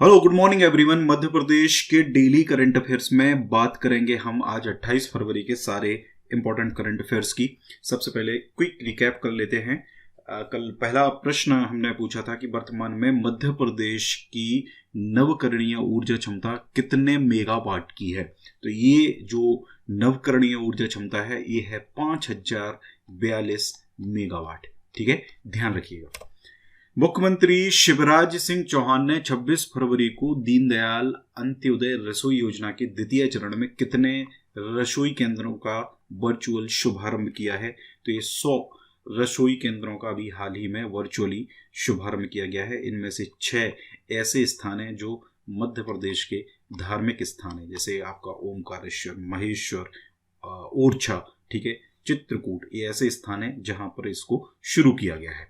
Hello good morning everyone. Madhya Pradesh के daily current affairs में बात करेंगे हम आज 28 फरवरी के सारे इंपॉर्टेंट करंट अफेयर्स की। सबसे पहले क्विक रिकैप कर लेते हैं। कल पहला प्रश्न हमने पूछा था कि वर्तमान में मध्य प्रदेश की नवकरणीय ऊर्जा क्षमता कितने मेगावाट की है। तो ये जो नवकरणीय ऊर्जा क्षमता है ये है 5042 मेगावाट। ठीक है, ध्यान रखिएगा। मुख्यमंत्री शिवराज सिंह चौहान ने 26 फरवरी को दीनदयाल अंत्योदय रसोई योजना के द्वितीय चरण में कितने रसोई केंद्रों का वर्चुअल शुभारंभ किया है। तो ये 100 रसोई केंद्रों का भी हाल ही में वर्चुअली शुभारंभ किया गया है। इनमें से 6 ऐसे स्थान हैं जो मध्य प्रदेश के धार्मिक स्थान हैं, जैसे आपका ओमकारेश्वर, महेश्वर, ओरछा, ठीक है, चित्रकूट, ये ऐसे स्थान हैं जहां पर इसको शुरू किया गया है।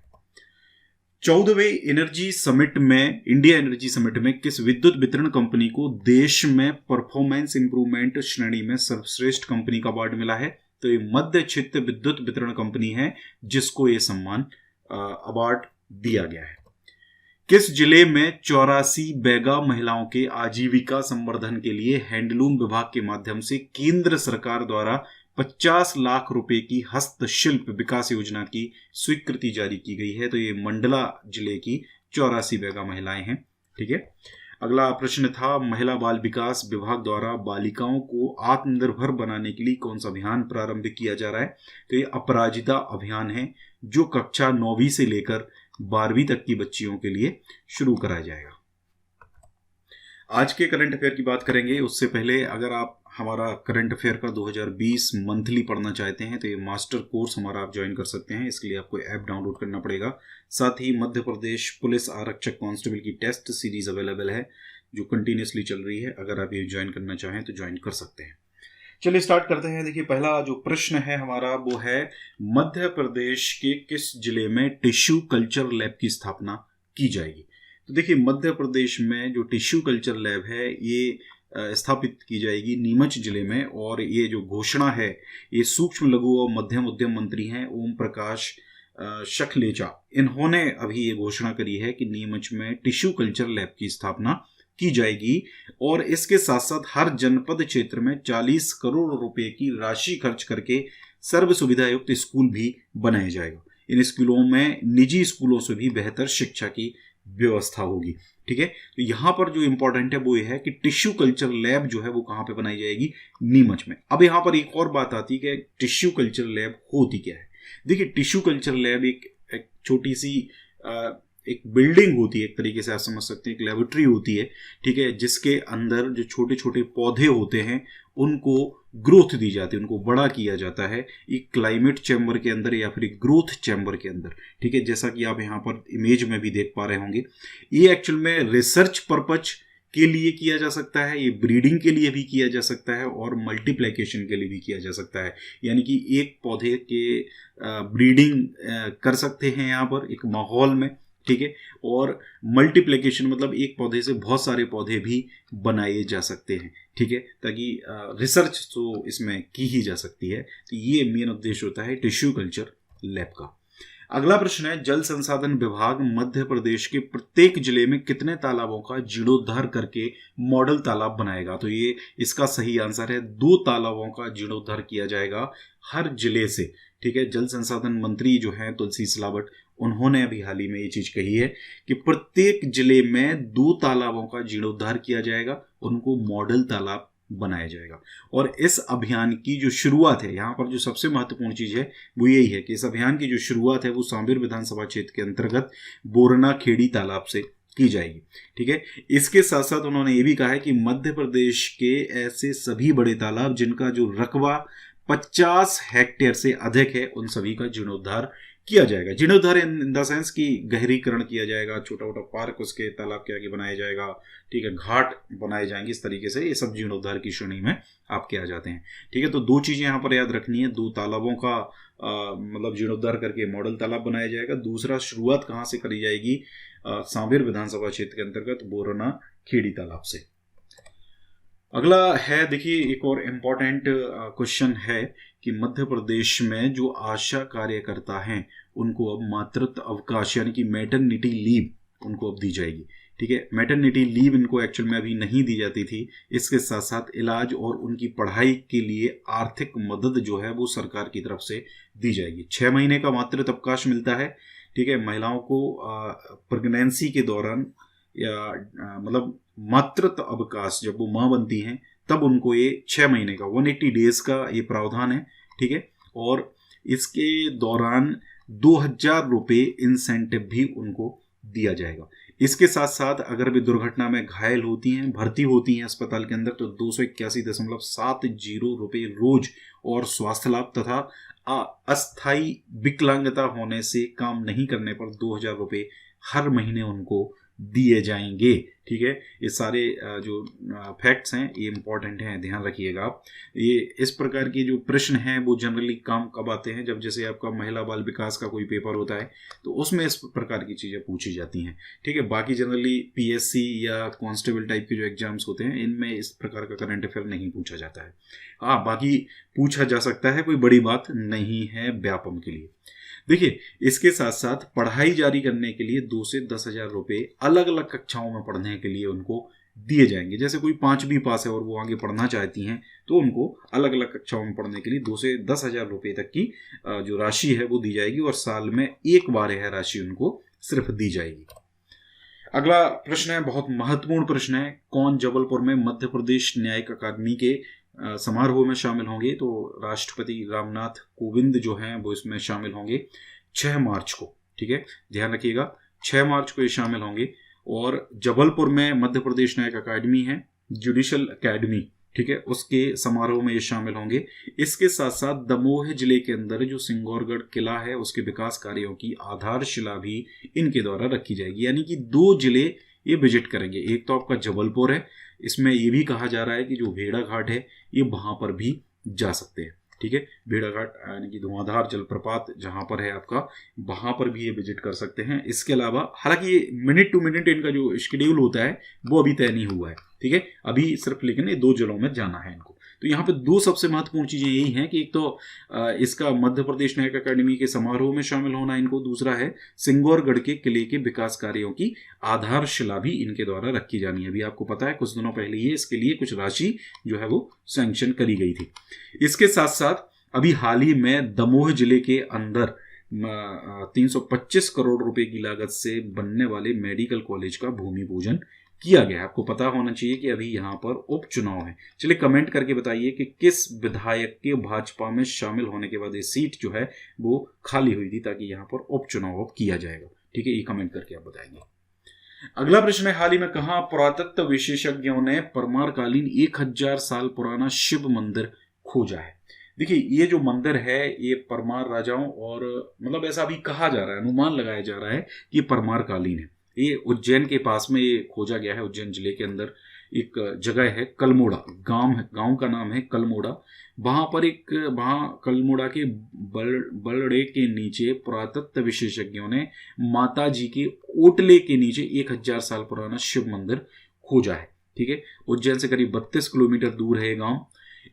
14वें एनर्जी समिट में, इंडिया एनर्जी समिट में किस विद्युत वितरण कंपनी को देश में परफॉर्मेंस इंप्रूवमेंट श्रेणी में सर्वश्रेष्ठ कंपनी का अवार्ड मिला है। तो ये मध्य क्षेत्र विद्युत वितरण कंपनी है जिसको ये सम्मान अवार्ड दिया गया है। किस जिले में 84 बैगा महिलाओं के आजीविका संवर्धन के लिए हैंडलूम विभाग के माध्यम से केंद्र सरकार द्वारा 50 लाख रुपए की हस्तशिल्प विकास योजना की स्वीकृति जारी की गई है। तो ये मंडला जिले की 84 बैगा महिलाएं हैं। ठीक है, अगला प्रश्न था महिला बाल विकास विभाग द्वारा बालिकाओं को आत्मनिर्भर बनाने के लिए कौन सा अभियान प्रारंभ किया जा रहा है। तो ये अपराजिता अभियान है जो कक्षा 9वीं से लेकर 12वीं तक की बच्चियों के लिए शुरू कराया जाएगा। आज के करंट अफेयर की बात करेंगे उससे पहले अगर आप हमारा करंट अफेयर का 2020 मंथली पढ़ना चाहते हैं तो ये मास्टर कोर्स हमारा आप ज्वाइन कर सकते हैं। इसके लिए आपको ऐप डाउनलोड करना पड़ेगा। साथ ही मध्य प्रदेश पुलिस आरक्षक कांस्टेबल की टेस्ट सीरीज अवेलेबल है जो कंटिन्यूसली चल रही है। अगर आप ये ज्वाइन करना चाहें तो ज्वाइन कर सकते हैं। चलिए स्टार्ट करते हैं। देखिए, पहला जो प्रश्न है हमारा वो है मध्य प्रदेश के किस जिले में टिश्यू कल्चर लैब की स्थापना की जाएगी। तो देखिए, मध्य प्रदेश में जो टिश्यू कल्चर लैब है ये स्थापित की जाएगी नीमच जिले में। और ये जो घोषणा है ये सूक्ष्म लघु और मध्यम उद्यम मंत्री हैं ओम प्रकाश शखलेचा। इन्होंने अभी ये घोषणा करी है कि नीमच में टिश्यू कल्चर लैब की स्थापना की जाएगी और इसके साथ साथ हर जनपद क्षेत्र में 40 करोड़ रुपए की राशि खर्च करके सर्व सुविधा युक्त स्कूल भी बनाया जाएगा। इन स्कूलों में निजी स्कूलों से भी बेहतर शिक्षा की व्यवस्था होगी। ठीक है, तो यहां पर जो इंपॉर्टेंट है वो ये है कि टिश्यू कल्चर लैब जो है वो कहां पे बनाई जाएगी, नीमच में। अब यहां पर एक और बात आती है कि टिश्यू कल्चर लैब होती क्या है। देखिए, टिश्यू कल्चर लैब एक छोटी सी एक बिल्डिंग होती है, एक तरीके से आप समझ सकते हैं, एक लेबोरेटरी होती है। ठीक है, जिसके अंदर जो छोटे छोटे पौधे होते हैं उनको ग्रोथ दी जाती है, उनको बड़ा किया जाता है एक क्लाइमेट चैम्बर के अंदर या फिर एक ग्रोथ चैम्बर के अंदर। ठीक है, जैसा कि आप यहाँ पर इमेज में भी देख पा रहे होंगे। ये एक्चुअल में रिसर्च पर्पज के लिए किया जा सकता है, ये ब्रीडिंग के लिए भी किया जा सकता है और मल्टीप्लिकेशन के लिए भी किया जा सकता है। यानी कि एक पौधे के ब्रीडिंग कर सकते हैं यहाँ पर एक माहौल में। ठीक है, और मल्टीप्लिकेशन मतलब एक पौधे से बहुत सारे पौधे भी बनाए जा सकते हैं। ठीक है, ताकि रिसर्च तो इसमें की ही जा सकती है। तो ये मेन उद्देश्य होता है टिश्यू कल्चर लैब का। अगला प्रश्न है जल संसाधन विभाग मध्य प्रदेश के प्रत्येक जिले में कितने तालाबों का जीर्णोद्धार करके मॉडल तालाब बनाएगा। तो ये इसका सही आंसर है 2 तालाबों का जीर्णोद्धार किया जाएगा हर जिले से। ठीक है, जल संसाधन मंत्री जो है तुलसी सिलावट, उन्होंने अभी हाल ही में ये चीज कही है कि प्रत्येक जिले में 2 तालाबों का जीर्णोद्धार किया जाएगा, उनको मॉडल तालाब बनाया जाएगा। और इस अभियान की जो शुरुआत है, यहाँ पर जो सबसे महत्वपूर्ण चीज है वो यही है कि इस अभियान की जो शुरुआत है वो सांवेर विधानसभा क्षेत्र के अंतर्गत बोरना खेड़ी तालाब से की जाएगी। ठीक है, इसके साथ साथ उन्होंने ये भी कहा है कि मध्य प्रदेश के ऐसे सभी बड़े तालाब जिनका जो रकबा 50 हेक्टेयर से अधिक है उन सभी का जीर्णोद्धार किया जाएगा। जीर्णोद्धार इन द सेंस की गहरीकरण किया जाएगा, छोटा छोटा पार्क उसके तालाब के आगे बनाया जाएगा। ठीक है, घाट बनाए जाएंगे। इस तरीके से ये सब जीर्णोद्धार की श्रेणी में आपके आ जाते हैं। ठीक है, तो 2 चीजें यहाँ पर याद रखनी है। 2 तालाबों का मतलब जीर्णोद्धार करके मॉडल तालाब बनाया जाएगा। दूसरा, शुरुआत कहाँ से करी जाएगी, सांवेर विधानसभा क्षेत्र के अंतर्गत बोरना खेड़ी तालाब से। अगला है, देखिए एक और इम्पॉर्टेंट क्वेश्चन है कि मध्य प्रदेश में जो आशा कार्यकर्ता हैं उनको अब मातृत्व अवकाश यानी कि मैटरनिटी लीव उनको अब दी जाएगी। ठीक है। मैटरनिटी लीव इनको एक्चुअल में अभी नहीं दी जाती थी। इसके साथ साथ इलाज और उनकी पढ़ाई के लिए आर्थिक मदद जो है वो सरकार की तरफ से दी जाएगी। 6 महीने का मातृत्व अवकाश मिलता है, ठीक है। महिलाओं को प्रेगनेंसी के दौरान या मतलब मातृत्व अवकाश जब वो माँ बनती हैं तब उनको ये 6 महीने का 180 डेज का ये प्रावधान है, ठीक है। और इसके दौरान 2000 रुपये इंसेंटिव भी उनको दिया जाएगा। इसके साथ साथ अगर भी दुर्घटना में घायल होती हैं, भर्ती होती हैं अस्पताल के अंदर, तो 281.70 रुपये रोज और स्वास्थ्य लाभ तथा अस्थायी विकलांगता होने से काम नहीं करने पर 2000 रुपये हर महीने उनको दिए जाएंगे, ठीक है। ये सारे जो फैक्ट्स हैं ये इंपॉर्टेंट हैं, ध्यान रखिएगा आप। ये इस प्रकार के जो प्रश्न हैं वो जनरली काम कब आते हैं, जब जैसे आपका महिला बाल विकास का कोई पेपर होता है तो उसमें इस प्रकार की चीज़ें पूछी जाती हैं, ठीक है। बाकी जनरली पीएससी या कांस्टेबल टाइप के जो एग्जाम्स होते हैं इनमें इस प्रकार का करंट अफेयर नहीं पूछा जाता है। हाँ, बाकी पूछा जा सकता है, कोई बड़ी बात नहीं है व्यापम के लिए। देखिए, इसके साथ साथ पढ़ाई जारी करने के लिए 2 से 10,000 रुपये अलग अलग कक्षाओं में पढ़ने के लिए उनको दिए जाएंगे। जैसे कोई 5वीं पास है और वो आगे पढ़ना चाहती हैं तो उनको अलग अलग कक्षाओं में पढ़ने के लिए 2 से 10,000 रुपये तक की जो राशि है वो दी जाएगी और साल में एक बार यह राशि उनको सिर्फ दी जाएगी। अगला प्रश्न है, बहुत महत्वपूर्ण प्रश्न है, कौन जबलपुर में मध्य प्रदेश न्यायिक अकादमी के समारोह में शामिल होंगे? तो राष्ट्रपति रामनाथ कोविंद जो हैं वो इसमें शामिल होंगे 6 मार्च को, ठीक है। ध्यान रखिएगा 6 मार्च को ये शामिल होंगे। और जबलपुर में मध्य प्रदेश न्यायिक अकादमी है, जुडिशल अकेडमी, ठीक है, उसके समारोह में ये शामिल होंगे। इसके साथ साथ दमोह जिले के अंदर जो सिंगौरगढ़ किला है उसके विकास कार्यों की आधारशिला भी इनके द्वारा रखी जाएगी। यानी कि 2 जिले ये विजिट करेंगे। एक तो आपका जबलपुर है, इसमें ये भी कहा जा रहा है कि जो भेड़ा घाट है ये वहां पर भी जा सकते हैं, ठीक है। भेड़ा घाट यानी कि धुआंधार जलप्रपात जहां पर है आपका, वहां पर भी ये विजिट कर सकते हैं। इसके अलावा हालांकि ये मिनट टू मिनट इनका जो शेड्यूल होता है वो अभी तय नहीं हुआ है, ठीक है। अभी सिर्फ लेकिन ये 2 जिलों में जाना है इनको। तो यहाँ पे 2 सबसे महत्वपूर्ण चीजें यही हैं कि एक तो इसका मध्य प्रदेश न्यायिक अकादमी के समारोह में शामिल होना इनको, दूसरा है सिंगौरगढ़ के किले के विकास कार्यों की आधारशिला भी इनके द्वारा रखी जानी है। अभी आपको पता है कुछ दिनों पहले ही इसके लिए कुछ राशि जो है वो सैंक्शन करी गई थी। इसके साथ साथ अभी हाल ही में दमोह जिले के अंदर 325 करोड़ रुपए की लागत से बनने वाले मेडिकल कॉलेज का भूमि पूजन किया गया। आपको पता होना चाहिए कि अभी यहाँ पर उपचुनाव है। चलिए कमेंट करके बताइए कि किस विधायक के भाजपा में शामिल होने के बाद ये सीट जो है वो खाली हुई थी ताकि यहाँ पर उपचुनाव किया जाएगा, ठीक है। ये कमेंट करके आप बताएंगे। अगला प्रश्न है, हाल ही में कहा पुरातत्व विशेषज्ञों ने परमारकालीन 1000 साल पुराना शिव मंदिर खोजा है? देखिए, ये जो मंदिर है ये परमार राजाओं और मतलब ऐसा अभी कहा जा रहा है, अनुमान लगाया जा रहा है कि परमार कालीन है। ये उज्जैन के पास में ये खोजा गया है। उज्जैन जिले के अंदर एक जगह है कलमोड़ा, गांव का नाम है कलमोड़ा। वहाँ कलमोड़ा के बलड़े के नीचे पुरातत्व विशेषज्ञों ने माता जी के ओटले के नीचे 1000 साल पुराना शिव मंदिर खोजा है, ठीक है। उज्जैन से करीब 32 किलोमीटर दूर है ये गाँव।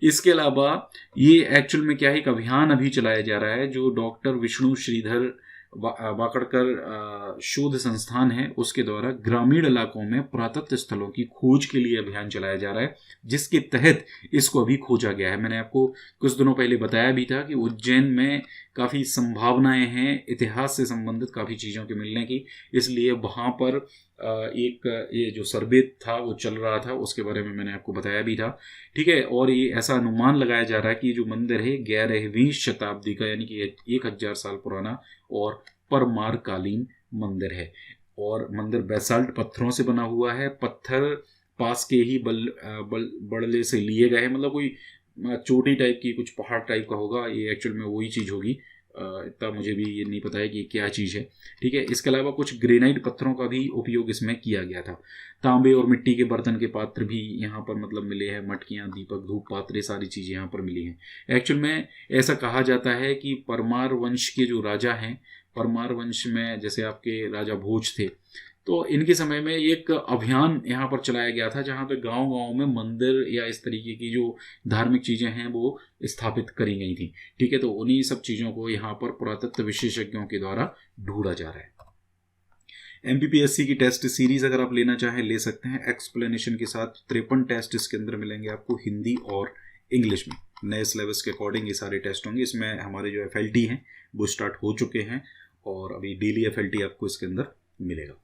इसके अलावा ये एक्चुअल में क्या है, एक अभियान अभी चलाया जा रहा है जो डॉक्टर विष्णु श्रीधर वाकड़कर शोध संस्थान है उसके द्वारा ग्रामीण इलाकों में पुरातत्व स्थलों की खोज के लिए अभियान चलाया जा रहा है, जिसके तहत इसको अभी खोजा गया है। मैंने आपको कुछ दिनों पहले बताया भी था कि उज्जैन में काफ़ी संभावनाएं हैं इतिहास से संबंधित काफ़ी चीज़ों के मिलने की, इसलिए वहाँ पर एक ये जो सर्वे था वो चल रहा था, उसके बारे में मैंने आपको बताया भी था, ठीक है। और ये ऐसा अनुमान लगाया जा रहा है कि जो मंदिर है 11वीं शताब्दी का यानी कि 1000 साल पुराना और परमारकालीन मंदिर है। और मंदिर बेसाल्ट पत्थरों से बना हुआ है, पत्थर पास के ही बड़ले से लिए गए हैं, मतलब कोई चोटी टाइप की कुछ पहाड़ टाइप का होगा, ये एक्चुअल में वही चीज़ होगी। इतना मुझे भी ये नहीं पता है कि क्या चीज़ है, ठीक है। इसके अलावा कुछ ग्रेनाइट पत्थरों का भी उपयोग इसमें किया गया था। तांबे और मिट्टी के बर्तन के पात्र भी यहाँ पर मतलब मिले हैं, मटकियाँ, दीपक, धूप पात्र, ये सारी चीज़ें यहाँ पर मिली हैं। एक्चुअल में ऐसा कहा जाता है कि परमार वंश के जो राजा हैं, परमार वंश में जैसे आपके राजा भोज थे, तो इनके समय में एक अभियान यहाँ पर चलाया गया था जहाँ पे गांव-गांव में मंदिर या इस तरीके की जो धार्मिक चीज़ें हैं वो स्थापित करी गई थी, ठीक है। तो उन्हीं सब चीज़ों को यहाँ पर पुरातत्व विशेषज्ञों के द्वारा ढूंढा जा रहा है। MPPSC की टेस्ट सीरीज अगर आप लेना चाहें ले सकते हैं, एक्सप्लेनेशन के साथ 53 टेस्ट इसके अंदर मिलेंगे आपको हिंदी और इंग्लिश में। नए सिलेबस के अकॉर्डिंग ये सारे टेस्ट होंगे। इसमें हमारे जो FLT हैं वो स्टार्ट हो चुके हैं और अभी डेली FLT आपको इसके अंदर मिलेगा।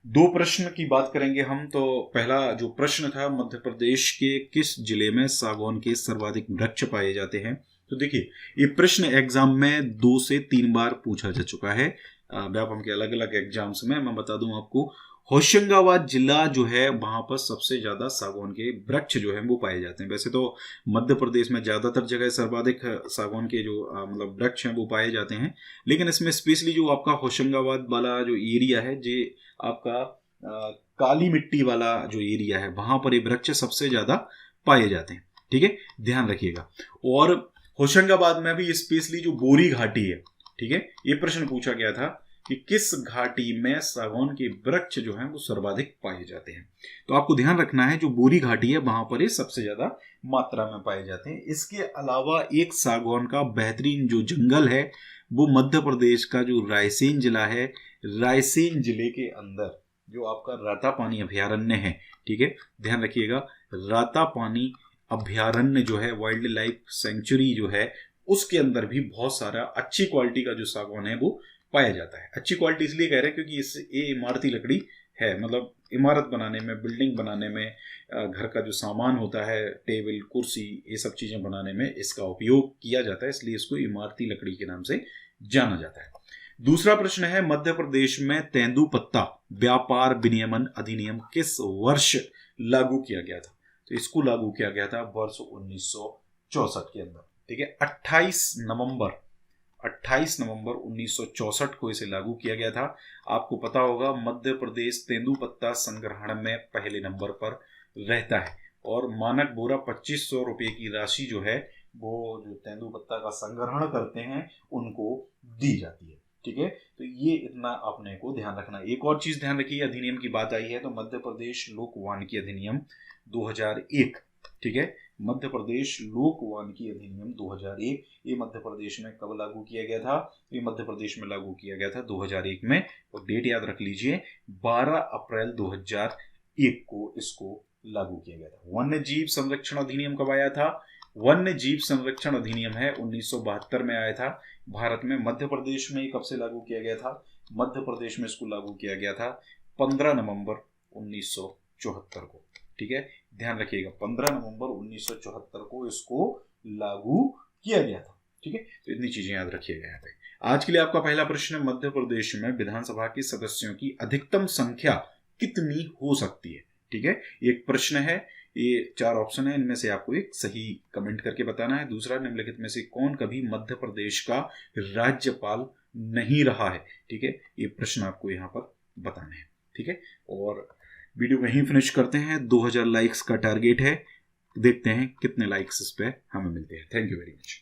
2 प्रश्न की बात करेंगे हम। तो पहला जो प्रश्न था, मध्य प्रदेश के किस जिले में सागौन के सर्वाधिक वृक्ष पाए जाते हैं? तो देखिए ये प्रश्न एग्जाम में 2 से 3 बार पूछा जा चुका है व्यापम के अलग अलग एग्जाम्स में। मैं बता दूं आपको, होशंगाबाद जिला जो है वहां पर सबसे ज्यादा सागौन के वृक्ष जो है वो पाए जाते हैं। वैसे तो मध्य प्रदेश में ज्यादातर जगह सर्वाधिक सागौन के जो मतलब वृक्ष हैं वो पाए जाते हैं, लेकिन इसमें स्पेशली जो आपका होशंगाबाद वाला जो एरिया है, जो आपका काली मिट्टी वाला जो एरिया है, वहां पर ये वृक्ष सबसे ज्यादा पाए जाते हैं। ठीक है, ध्यान रखिएगा। और होशंगाबाद में भी स्पेशली जो बोरी घाटी है, ठीक है, ये प्रश्न पूछा गया था कि किस घाटी में सागौन के वृक्ष जो हैं वो सर्वाधिक पाए जाते हैं। तो आपको ध्यान रखना है जो बोरी घाटी है वहां पर ये सबसे ज्यादा मात्रा में पाए जाते हैं। इसके अलावा एक सागौन का बेहतरीन जो जंगल है वो मध्य प्रदेश का जो रायसेन जिला है, रायसेन जिले के अंदर जो आपका रातापानी अभयारण्य है, ठीक है, ध्यान रखिएगा, रातापानी अभयारण्य जो है, वाइल्ड लाइफ सेंचुरी जो है, उसके अंदर भी बहुत सारा अच्छी क्वालिटी का जो सागौन है वो पाया जाता है। अच्छी क्वालिटी इसलिए कह रहे हैं क्योंकि ये इमारती लकड़ी है, मतलब इमारत बनाने में, बिल्डिंग बनाने में, घर का जो सामान होता है, टेबल कुर्सी, ये सब चीजें बनाने में इसका उपयोग किया जाता है, इसलिए इसको इमारती लकड़ी के नाम से जाना जाता है। दूसरा प्रश्न है, मध्य प्रदेश में तेंदुपत्ता व्यापार विनियमन अधिनियम किस वर्ष लागू किया गया था? तो इसको लागू किया गया था वर्ष 1964 के अंदर। ठीक है, 28 नवंबर 1964 को इसे लागू किया गया था। आपको पता होगा मध्य प्रदेश तेंदुपत्ता संग्रहण में पहले नंबर पर रहता है और मानक बोरा 2500 रुपये की राशि जो है वो जो तेंदुपत्ता का संग्रहण करते हैं उनको दी जाती है। ठीक है, तो ये इतना अपने को ध्यान रखना। एक और चीज ध्यान रखिए, अधिनियम की बात आई है तो मध्य प्रदेश लोक वानिकी अधिनियम 2001, ठीक है, मध्य प्रदेश लोक वानिकी अधिनियम 2001, ये मध्य प्रदेश में कब लागू किया गया था? ये मध्य प्रदेश में लागू किया गया था 2001 में, और डेट याद रख लीजिए 12 अप्रैल 2001 को इसको लागू किया गया था। वन्य जीव संरक्षण अधिनियम कब आया था? वन्य जीव संरक्षण अधिनियम है 1972 में आया था भारत में। मध्य प्रदेश में कब से लागू किया गया था? मध्य प्रदेश में इसको लागू किया गया था 15 नवंबर 1974 को। ठीक है, ध्यान रखिएगा, 15 नवंबर 1974 को इसको लागू किया गया था। ठीक है, तो इतनी चीजें याद रखिएगा यहाँ पे। आज के लिए आपका पहला प्रश्न, मध्य प्रदेश में विधानसभा के सदस्यों की अधिकतम संख्या कितनी हो सकती है? ठीक है, एक प्रश्न है, ये 4 ऑप्शन है, इनमें से आपको एक सही कमेंट करके बताना है। दूसरा, निम्नलिखित में से कौन कभी मध्य प्रदेश का राज्यपाल नहीं रहा है? ठीक है, ये प्रश्न आपको यहाँ पर बताना है। ठीक है, और वीडियो को यहीं फिनिश करते हैं। 2000 लाइक्स का टारगेट है, देखते हैं कितने लाइक्स इस पे हमें मिलते हैं। Thank you very much.